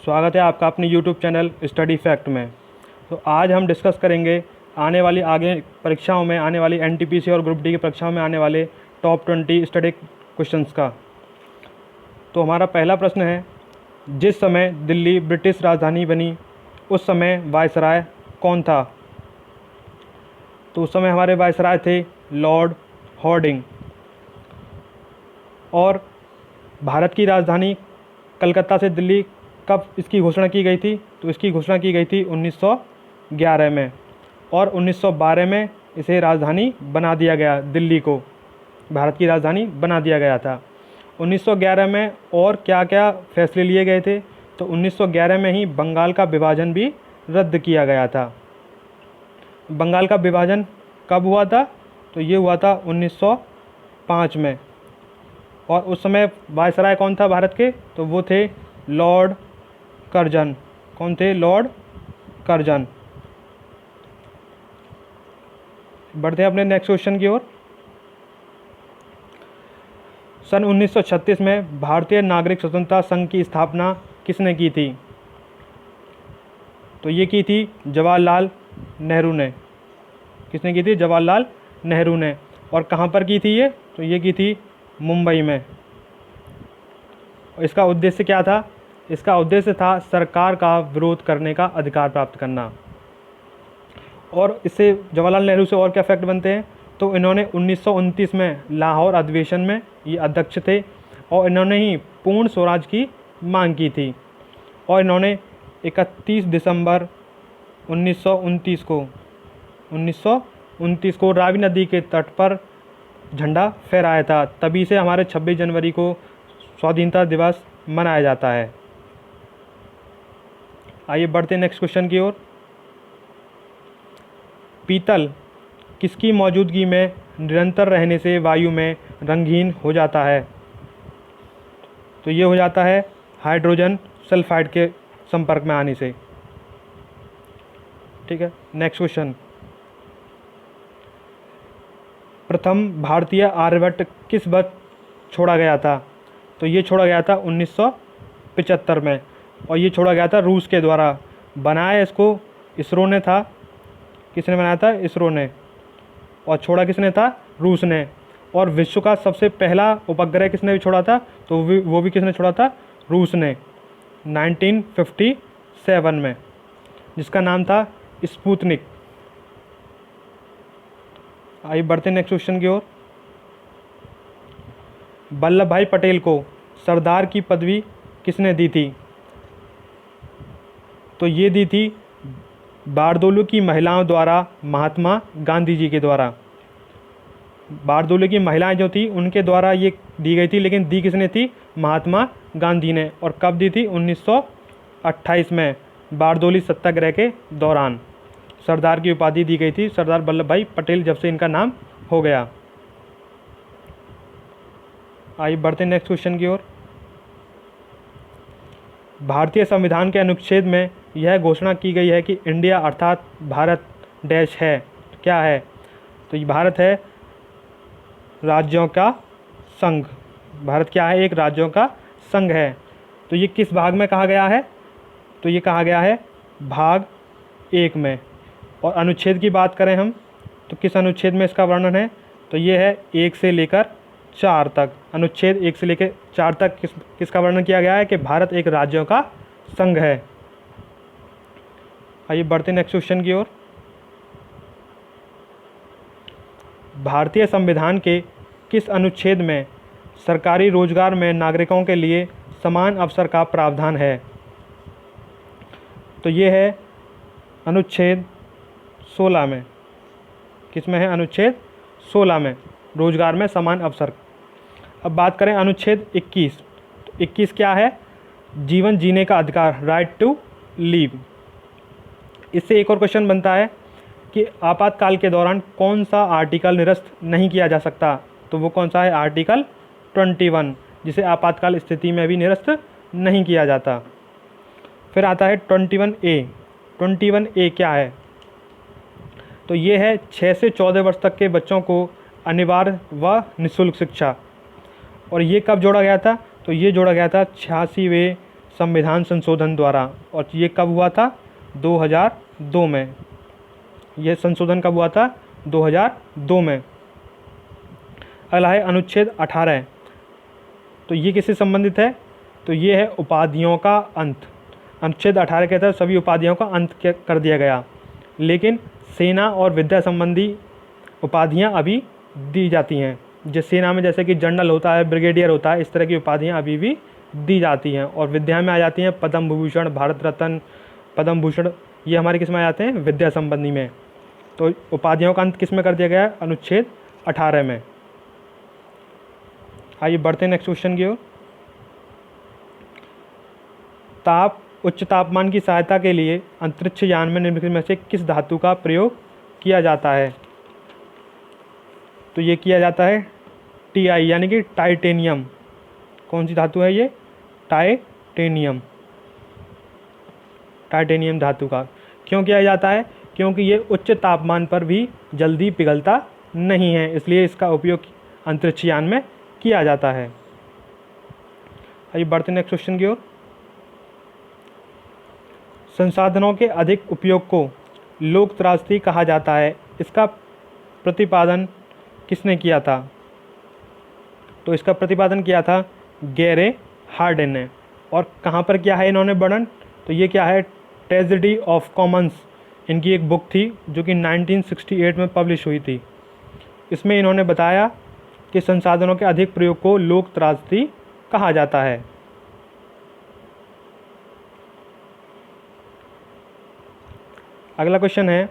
स्वागत है आपका अपने YouTube चैनल स्टडी फैक्ट में। तो आज हम डिस्कस करेंगे आने वाली आगे परीक्षाओं में आने वाली NTPC और ग्रुप डी की परीक्षाओं में आने वाले टॉप 20 स्टडी क्वेश्चंस का। तो हमारा पहला प्रश्न है, जिस समय दिल्ली ब्रिटिश राजधानी बनी उस समय वायसराय कौन था? तो उस समय हमारे वायसराय थे लॉर्ड हॉर्डिंग। और भारत की राजधानी कलकत्ता से दिल्ली कब इसकी घोषणा की गई थी? तो इसकी घोषणा की गई थी 1911 में, और 1912 में इसे राजधानी बना दिया गया, दिल्ली को भारत की राजधानी बना दिया गया था। 1911 में और क्या क्या फैसले लिए गए थे? तो 1911 में ही बंगाल का विभाजन भी रद्द किया गया था। बंगाल का विभाजन कब हुआ था? तो ये हुआ था 1905 में। और उस समय वायसराय कौन था भारत के? तो वो थे लॉर्ड कर्जन। कौन थे? Lord Curzon. बढ़ते हैं अपने नेक्स्ट क्वेश्चन की ओर। सन 1936 में भारतीय नागरिक स्वतंत्रता संघ की स्थापना किसने की थी? तो ये की थी जवाहरलाल नेहरू ने। किसने की थी? जवाहरलाल नेहरू ने। और कहाँ पर की थी ये? तो ये की थी मुंबई में। इसका उद्देश्य क्या था? इसका उद्देश्य था सरकार का विरोध करने का अधिकार प्राप्त करना। और इससे जवाहरलाल नेहरू से और क्या फैक्ट बनते हैं? तो इन्होंने 1929 में लाहौर अधिवेशन में ये अध्यक्ष थे, और इन्होंने ही पूर्ण स्वराज की मांग की थी। और इन्होंने 31 दिसंबर 1929 को रावी नदी के तट पर झंडा फहराया था। तभी से हमारे 26 जनवरी को स्वाधीनता दिवस मनाया जाता है। आइए बढ़ते नेक्स्ट क्वेश्चन की ओर। पीतल किसकी मौजूदगी में निरंतर रहने से वायु में रंगहीन हो जाता है? तो ये हो जाता है हाइड्रोजन सल्फाइड के संपर्क में आने से। ठीक है, नेक्स्ट क्वेश्चन। प्रथम भारतीय आर्यभट्ट किस वर्ष छोड़ा गया था? तो ये छोड़ा गया था 1975 में, और ये छोड़ा गया था रूस के द्वारा। बनाया इसको इसरो ने था। किसने बनाया था? इसरो ने। और छोड़ा किसने था? रूस ने। और विश्व का सबसे पहला उपग्रह किसने भी छोड़ा था? तो वो भी किसने छोड़ा था? रूस ने, 1957 में, जिसका नाम था स्पुतनिक। आइए बढ़ते नेक्स्ट क्वेश्चन की ओर। वल्लभ भाई पटेल को सरदार की पदवी किसने दी थी? तो ये दी थी बारदोली की महिलाओं द्वारा, महात्मा गांधी जी के द्वारा। बारदोली की महिलाएं जो थी उनके द्वारा ये दी गई थी, लेकिन दी किसने थी? महात्मा गांधी ने। और कब दी थी? 1928 में, बारदोली सत्याग्रह के दौरान सरदार की उपाधि दी गई थी, सरदार वल्लभ भाई पटेल, जब से इनका नाम हो गया। आइए बढ़ते नेक्स्ट क्वेश्चन की ओर। भारतीय संविधान के अनुच्छेद में यह घोषणा की गई है कि इंडिया अर्थात भारत डैश है। क्या है? तो ये भारत है राज्यों का संघ। भारत क्या है? एक राज्यों का संघ है। तो ये किस भाग में कहा गया है? तो ये कहा गया है भाग 1 में। और अनुच्छेद की बात करें हम, तो किस अनुच्छेद में इसका वर्णन है? तो ये है 1 से लेकर 4 तक। अनुच्छेद 1 से लेकर 4 तक किसका वर्णन किया गया है? कि भारत एक राज्यों का संघ है। आइए बढ़ते नेक्स्ट क्वेश्चन की ओर। भारतीय संविधान के किस अनुच्छेद में सरकारी रोजगार में नागरिकों के लिए समान अवसर का प्रावधान है? तो ये है अनुच्छेद 16 में। किस में है? अनुच्छेद 16 में, रोजगार में समान अवसर। अब बात करें अनुच्छेद 21। तो 21 क्या है? जीवन जीने का अधिकार, राइट टू लीव। इससे एक और क्वेश्चन बनता है कि आपातकाल के दौरान कौन सा आर्टिकल निरस्त नहीं किया जा सकता? तो वो कौन सा है? आर्टिकल 21, जिसे आपातकाल स्थिति में भी निरस्त नहीं किया जाता। फिर आता है 21A। 21A क्या है? तो ये है 6 से 14 वर्ष तक के बच्चों को अनिवार्य व निःशुल्क शिक्षा। और ये कब जोड़ा गया था? तो ये जोड़ा गया था 86वें संविधान संशोधन द्वारा, और ये कब हुआ था? 2002 में। यह संशोधन कब हुआ था? 2002 में। अगला है अनुच्छेद 18। तो ये किससे संबंधित है? तो ये है उपाधियों का अंत। अनुच्छेद 18 के तहत सभी उपाधियों का अंत कर दिया गया, लेकिन सेना और विद्या संबंधी उपाधियां अभी दी जाती हैं। जिस सेना में जैसे कि जनरल होता है, ब्रिगेडियर होता है, इस तरह की उपाधियां अभी भी दी जाती हैं। और विद्या में आ जाती हैं पद्म विभूषण, भारत रत्न, पद्म भूषण, ये हमारे किस में आ जाते हैं? विद्या संबंधी में। तो उपाधियों का अंत किस में कर दिया गया है? अनुच्छेद 18 में। आइए बढ़ते हैं नेक्स्ट क्वेश्चन की ओर। उच्च तापमान की सहायता के लिए अंतरिक्ष यान में निम्नलिखित में से किस धातु का प्रयोग किया जाता है? तो ये किया जाता है Ti यानी कि टाइटेनियम। कौन सी धातु है ये? टाइटेनियम। टाइटेनियम धातु का क्यों किया जाता है? क्योंकि ये उच्च तापमान पर भी जल्दी पिघलता नहीं है, इसलिए इसका उपयोग अंतरिक्ष यान में किया जाता है। आइए बढ़ते नेक्स्ट क्वेश्चन की ओर। संसाधनों के अधिक उपयोग को लोक त्रासदी कहा जाता है, इसका प्रतिपादन किसने किया था? तो इसका प्रतिपादन किया था गैरे हार्डिन ने। और कहाँ पर किया है इन्होंने वर्णन? तो ये क्या है? ट्रेजेडी ऑफ कॉमन्स, इनकी एक बुक थी जो कि 1968 में पब्लिश हुई थी। इसमें इन्होंने बताया कि संसाधनों के अधिक प्रयोग को लोक त्रासदी कहा जाता है। अगला क्वेश्चन है,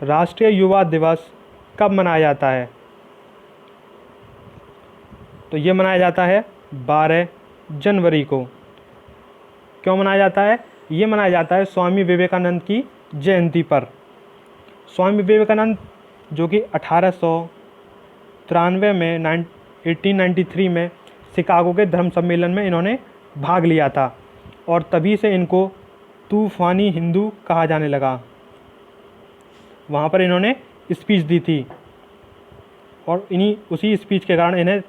राष्ट्रीय युवा दिवस कब मनाया जाता है? तो ये मनाया जाता है 12 जनवरी को। क्यों मनाया जाता है? ये मनाया जाता है स्वामी विवेकानंद की जयंती पर। स्वामी विवेकानंद जो कि 1893 में 1893 में शिकागो के धर्म सम्मेलन में इन्होंने भाग लिया था, और तभी से इनको तूफ़ानी हिंदू कहा जाने लगा। वहाँ पर इन्होंने स्पीच दी थी, और उसी स्पीच के कारण इन्हें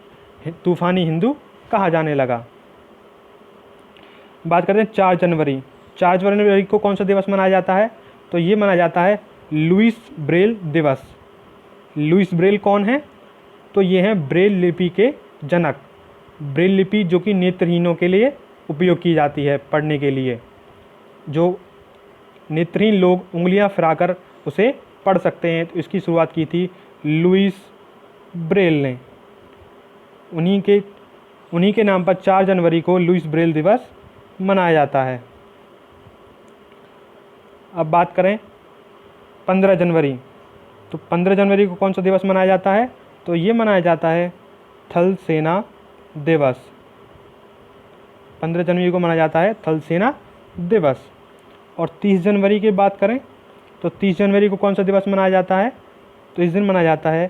तूफ़ानी हिंदू कहा जाने लगा। बात करते हैं 4 जनवरी। 4 जनवरी को कौन सा दिवस मनाया जाता है? तो ये मनाया जाता है लुईस ब्रेल दिवस। लुईस ब्रेल कौन है? तो ये हैं ब्रेल लिपि के जनक। ब्रेल लिपि जो कि नेत्रहीनों के लिए उपयोग की जाती है पढ़ने के लिए, जो नेत्रहीन लोग उंगलियां फिराकर उसे पढ़ सकते हैं। तो इसकी शुरुआत की थी लुईस ब्रेल ने। उन्हीं के नाम पर 4 जनवरी को लुईस ब्रेल दिवस मनाया जाता है। अब बात करें 15 जनवरी। तो 15 जनवरी को कौन सा दिवस मनाया जाता है? तो ये मनाया जाता है थल सेना दिवस। 15 जनवरी को मनाया जाता है थल सेना दिवस। और 30 जनवरी की बात करें तो 30 जनवरी को कौन सा दिवस मनाया जाता है? तो इस दिन मनाया जाता है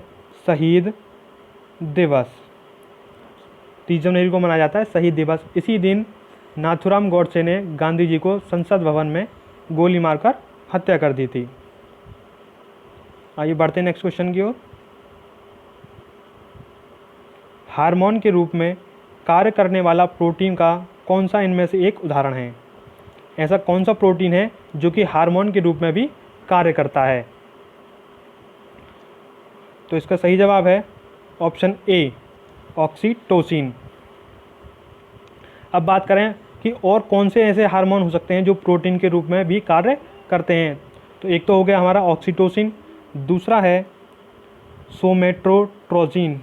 शहीद दिवस। 30 जनवरी को मनाया जाता है शहीद दिवस। इसी दिन नाथूराम गोडसे ने गांधी जी को संसद भवन में गोली मारकर हत्या कर दी थी। आइए बढ़ते हैं नेक्स्ट क्वेश्चन की ओर। हार्मोन के रूप में कार्य करने वाला प्रोटीन का कौन सा इनमें से एक उदाहरण है? ऐसा कौन सा प्रोटीन है जो कि हार्मोन के रूप में भी कार्य करता है? तो इसका सही जवाब है ऑप्शन ए, ऑक्सीटोसिन। अब बात करें कि और कौन से ऐसे हार्मोन हो सकते हैं जो प्रोटीन के रूप में भी कार्य करते हैं। तो एक तो हो गया हमारा ऑक्सीटोसिन, दूसरा है सोमेट्रोट्रोजिन,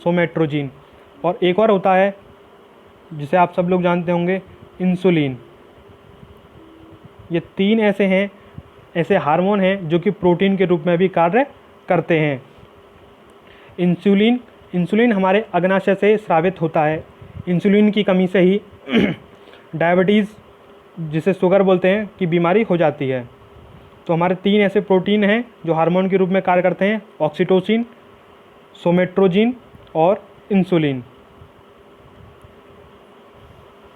सोमेट्रोजिन, और एक और होता है जिसे आप सब लोग जानते होंगे, इंसुलिन। ये 3 ऐसे हार्मोन हैं जो कि प्रोटीन के रूप में भी कार्य करते हैं। इंसुलिन हमारे अग्नाशय से स्रावित होता है। इंसुलिन की कमी से ही डायबिटीज़, जिसे शुगर बोलते हैं, की बीमारी हो जाती है। तो हमारे 3 ऐसे प्रोटीन हैं जो हार्मोन के रूप में कार्य करते हैं, ऑक्सीटोसिन, सोमेट्रोजिन और इंसुलिन।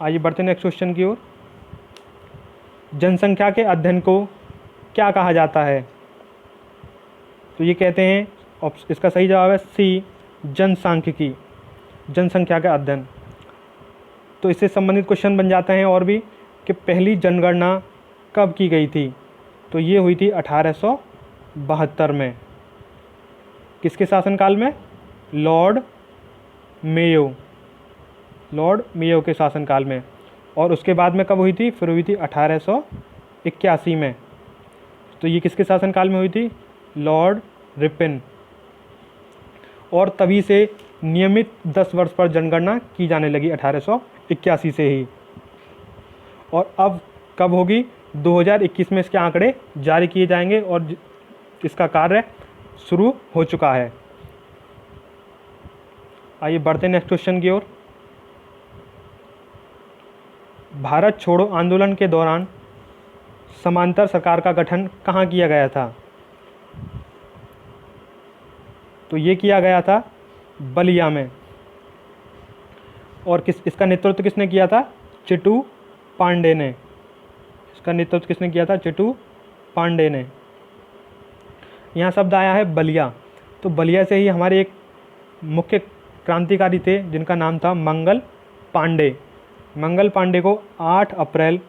आइए बढ़ते हैं नेक्स्ट क्वेश्चन की ओर। जनसंख्या के अध्ययन को क्या कहा जाता है? तो ये कहते हैं, इसका सही जवाब है सी, जनसांख्यिकी, जनसंख्या का अध्ययन। तो इससे संबंधित क्वेश्चन बन जाते हैं और भी कि पहली जनगणना कब की गई थी। तो ये हुई थी 1872 में। किसके शासनकाल में? लॉर्ड मेयो के शासनकाल में। और उसके बाद में कब हुई थी? फिर हुई थी 1881 में। तो ये किसके शासनकाल में हुई थी? Lord Ripon. और तभी से नियमित 10 वर्ष पर जनगणना की जाने लगी 1881 से ही। और अब कब होगी? 2021 में इसके आंकड़े जारी किए जाएंगे और इसका कार्य शुरू हो चुका है। आइए बढ़ते हैं नेक्स्ट क्वेश्चन की ओर। भारत छोड़ो आंदोलन के दौरान समांतर सरकार का गठन कहाँ किया गया था? तो ये किया गया था बलिया में। और इसका नेतृत्व किसने किया था? चिट्टू पांडे ने। इसका नेतृत्व किसने किया था? चिट्टू पांडे ने। यहाँ शब्द आया है बलिया। तो बलिया से ही हमारे एक मुख्य क्रांतिकारी थे जिनका नाम था मंगल पांडे। मंगल पांडे को 8 अप्रैल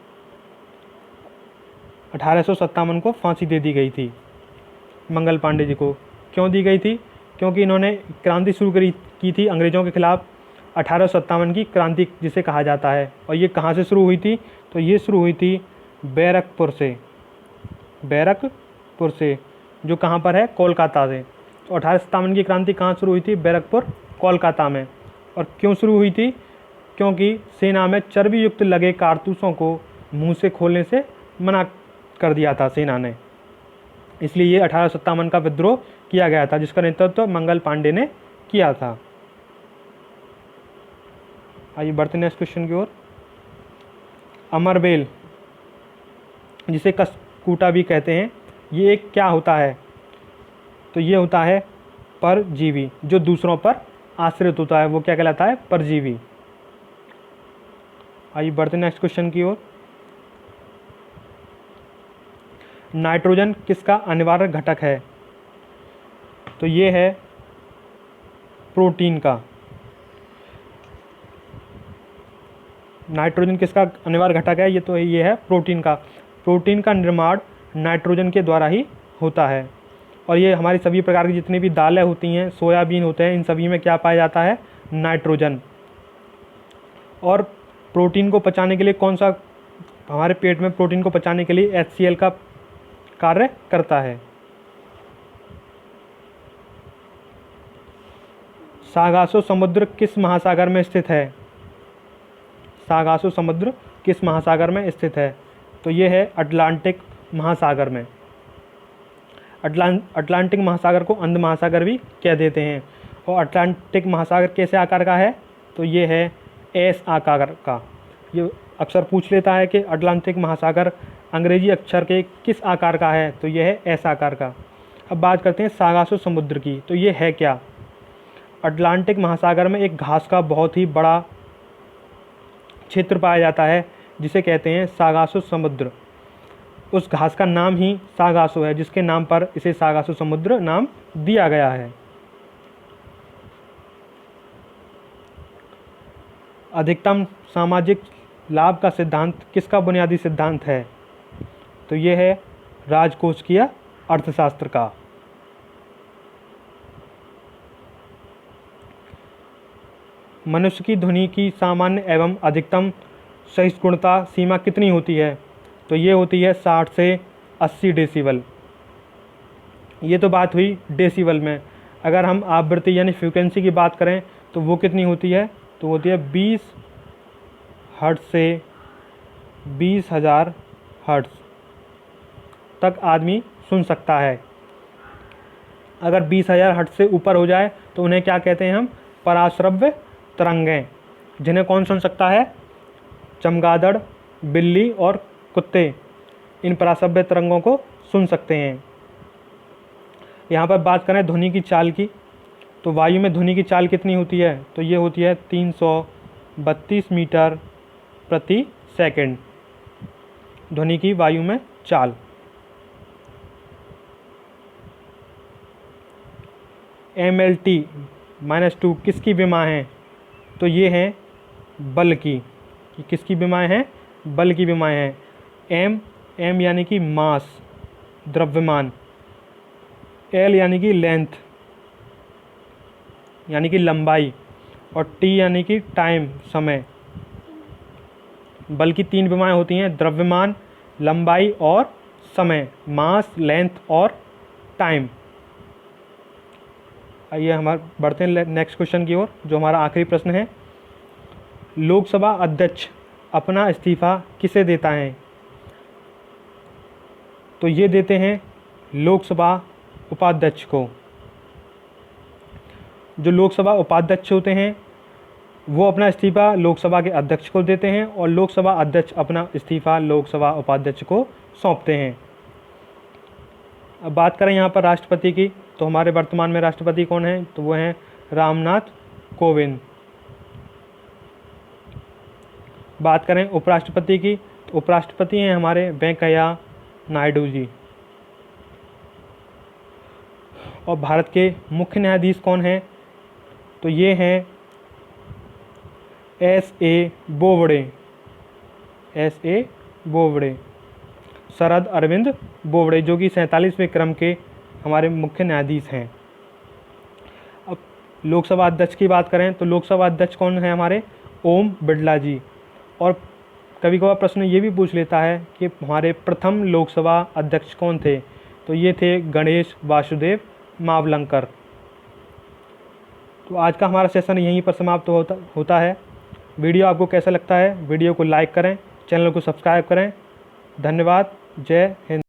1857 को फांसी दे दी गई थी। मंगल पांडे जी को क्यों दी गई थी? क्योंकि इन्होंने क्रांति शुरू की थी अंग्रेज़ों के खिलाफ, 1857 की क्रांति जिसे कहा जाता है। और ये कहाँ से शुरू हुई थी? तो ये शुरू हुई थी बैरकपुर से, जो कहाँ पर है? कोलकाता से। तो 1857 की क्रांति कहाँ शुरू हुई थी? बैरकपुर, कोलकाता में। और क्यों शुरू हुई थी? क्योंकि सेना में चर्बी युक्त लगे कारतूसों को मुंह से खोलने से मना कर दिया था सेना ने। इसलिए ये 1857 का विद्रोह किया गया था जिसका नेतृत्व मंगल पांडे ने किया था। आइए बढ़ते नेक्स्ट क्वेश्चन की ओर। अमरबेल, जिसे कस्कूटा भी कहते हैं, ये एक क्या होता है? तो ये होता है परजीवी, जो दूसरों पर आश्रित होता है, वो क्या कहलाता है? परजीवी। आइए बढ़ते नेक्स्ट क्वेश्चन की ओर। नाइट्रोजन किसका अनिवार्य घटक है? तो ये है प्रोटीन का। नाइट्रोजन किसका अनिवार्य घटक है? ये है प्रोटीन का। प्रोटीन का निर्माण नाइट्रोजन के द्वारा ही होता है। और ये हमारी सभी प्रकार की जितनी भी दालें होती हैं, सोयाबीन होते हैं, इन सभी में क्या पाया जाता है? नाइट्रोजन। और प्रोटीन को पचाने के लिए कौन सा, हमारे पेट में प्रोटीन को पचाने के लिए HCl का कार्य करता है। सागासो समुद्र किस महासागर में स्थित है? सागासो समुद्र किस महासागर में स्थित है? तो ये है अटलांटिक महासागर में। अटलांटिक महासागर को अंध महासागर भी कह देते हैं। और अटलांटिक महासागर कैसे आकार का है? तो ये है एस आकार का। ये अक्सर पूछ लेता है कि अटलांटिक महासागर अंग्रेजी अक्षर के किस आकार का है? तो ये है एस आकार का। अब बात करते हैं सागासो समुद्र की। तो ये है क्या? अटलांटिक महासागर में एक घास का बहुत ही बड़ा क्षेत्र पाया जाता है जिसे कहते हैं सागासो समुद्र। उस घास का नाम ही सागासो है, जिसके नाम पर इसे सागासो समुद्र नाम दिया गया है। अधिकतम सामाजिक लाभ का सिद्धांत किसका बुनियादी सिद्धांत है? तो ये है राजकोषीय अर्थशास्त्र का। मनुष्य की ध्वनि की सामान्य एवं अधिकतम सहिष्णुता सीमा कितनी होती है? तो ये होती है 60 से 80 डेसिबल। ये तो बात हुई डेसिबल में। अगर हम आवृत्ति यानी फ्रीक्वेंसी की बात करें तो वो कितनी होती है? तो होती है 20 हर्ट्ज से 20,000 हर्ट्ज तक आदमी सुन सकता है। अगर 20,000 हर्ट्ज से ऊपर हो जाए तो उन्हें क्या कहते हैं हम? पराश्रव्य तरंगें, जिन्हें कौन सुन सकता है? चमगादड़, बिल्ली और कुत्ते इन पराश्रव्य तरंगों को सुन सकते हैं। यहाँ पर बात करें ध्वनि की चाल की, तो वायु में ध्वनि की चाल कितनी होती है? तो ये होती है 332 मीटर प्रति सेकंड, ध्वनि की वायु में चाल। MLT -2 किसकी विमा हैं? तो ये हैं बल की। कि किसकी विमाएँ हैं? बल की विमाएँ हैं। एम यानी कि मास, द्रव्यमान। एल यानी कि लेंथ, यानी कि लंबाई। और टी यानी कि टाइम, समय। बल की 3 विमाएँ होती हैं, द्रव्यमान, लंबाई और समय। मास, लेंथ और टाइम। आइए हमारे बढ़ते हैं नेक्स्ट क्वेश्चन की ओर, जो हमारा आखिरी प्रश्न है। लोकसभा अध्यक्ष अपना इस्तीफा किसे देता है? तो ये देते हैं लोकसभा उपाध्यक्ष को। जो लोकसभा उपाध्यक्ष होते हैं वो अपना इस्तीफा लोकसभा के अध्यक्ष को देते हैं, और लोकसभा अध्यक्ष अपना इस्तीफा लोकसभा उपाध्यक्ष को सौंपते हैं। अब बात करें यहाँ पर राष्ट्रपति की, तो हमारे वर्तमान में राष्ट्रपति कौन है? तो वो हैं रामनाथ कोविंद। बात करें उपराष्ट्रपति की, तो उपराष्ट्रपति हैं हमारे वेंकैया नायडू जी। और भारत के मुख्य न्यायाधीश कौन हैं? तो ये हैं S.A. बोबड़े, S.A. बोबड़े, शरद अरविंद बोबड़े, जो कि 47वें क्रम के हमारे मुख्य न्यायाधीश हैं। अब लोकसभा अध्यक्ष की बात करें, तो लोकसभा अध्यक्ष कौन है हमारे? ओम बिरला जी। और कभी कभार प्रश्न ये भी पूछ लेता है कि हमारे प्रथम लोकसभा अध्यक्ष कौन थे? तो ये थे गणेश वासुदेव मावलंकर। तो आज का हमारा सेशन यहीं पर समाप्त होता है। वीडियो आपको कैसा लगता है? वीडियो को लाइक करें, चैनल को सब्सक्राइब करें। धन्यवाद। जय हिंद।